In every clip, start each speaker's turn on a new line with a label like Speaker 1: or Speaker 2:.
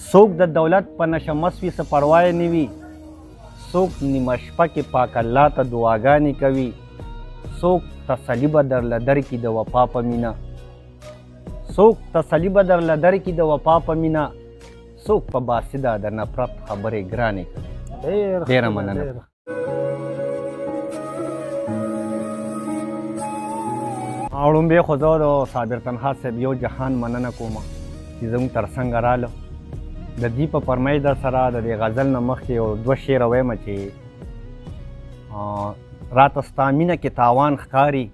Speaker 1: څوک د دولت په نشه مس وي څه پروا یې نه وي، څوک نیمه شپه کې پاک الله ته دعاګانې کوي، څوک تسلي به درله درکړي د وفا په مینه، څوک تسلي به درله درکړي د وفا په مینه، څوک په باسده د نفرت خبرې ګرانې کوي. ډېره مننه. لومبې خو زه د صابر تنها صاحب یو جهان مننه کوم چې زموږ تر څنګه راله. د دې په فرمایش در سره د دې غزل نه مخکې یو دوه شعره وایم چې راته ستا مینه کې تاوان ښکاري،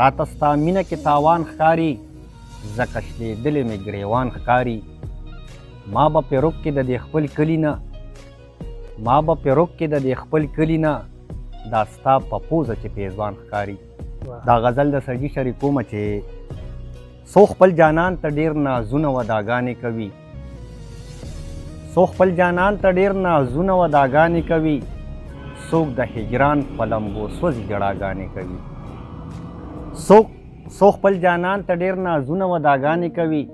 Speaker 1: راته ستا مینه کې تاوان ښکاري، ځکه شلېدلې مې ګریوان ښکاري. ما به پې رک کې د دې خپل کلي نه، ما به پې رک کې د دې خپل کلي نه، دا ستا په پوزه چې پیزوان ښکاري. دا غزل د سرجي شریکومه چې څو خپل جانان ته ډېر نازونه وداګانې کوي، څو خپل جانان ته ډېر نازونه وداګانې کوي، څوک د هجران په لمبو سوځي ژړاګانې کوي، څوک خپل جانان ته ډېر نازونه وداګانې کوي،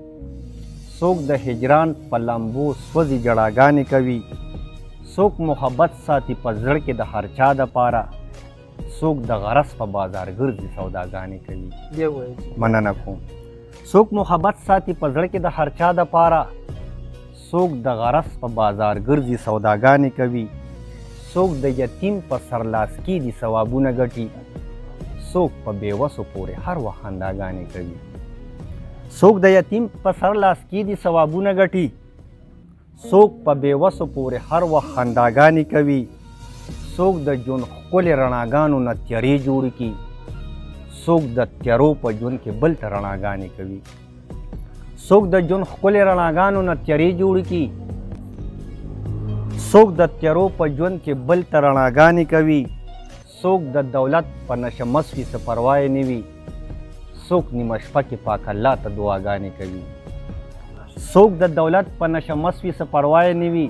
Speaker 1: څوک د هجران په لمبو سوځي ژړاګانې کوي، څوک محبت ساتي په زړه کې د هر چا دپاره، څوک د غرض په بازار ګرځي سوداګانې کوي. مننه کوم. څوک محبت ساتي په زړه کې د هر چا دپاره، څوک د غرض په بازار ګرځي سوداګانې کوي، څوک د یتیم په سرلاس کې دي ثوابونه ګټي، څوک په بېوسو پورې هر وخت خنداګانې کوي، څوک د یتیم په سرلاس کې دي ثوابونه ګټي، څوک په بېوسو پورې هر وخت خنداګانې کوي، څوک د ژوند ښکلې رڼاګانو نه تیارې جوړې کړي، څوک د تیارو په ژوند کې بل ته رڼاګانې کوي، څوک د ژوند ښکلې رڼاګانو نه تیارې جوړې کړي، څوک د تیارو په ژوند کې بل ته رڼاګانې کوي، څوک د دولت په نشه مس وي څه پروا یې نه وي، څوک نیمه شپه کې پاک الله ته دعاګانې کوي، څوک د دولت په نشه مس وي څه پروا یې نه وي،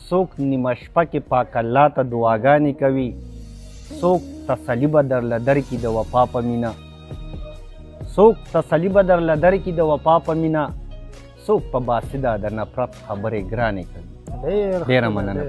Speaker 1: څوک نیمه شپه کې پاک الله ته دعاګانې کوي، څوک تسلي به درله درکړي د وفا په مینه، څوک تسلي به درله درکړي د وفا په مینه، څوک په باسده د نفرت خبرې ګرانې کوي. ډېره مننه.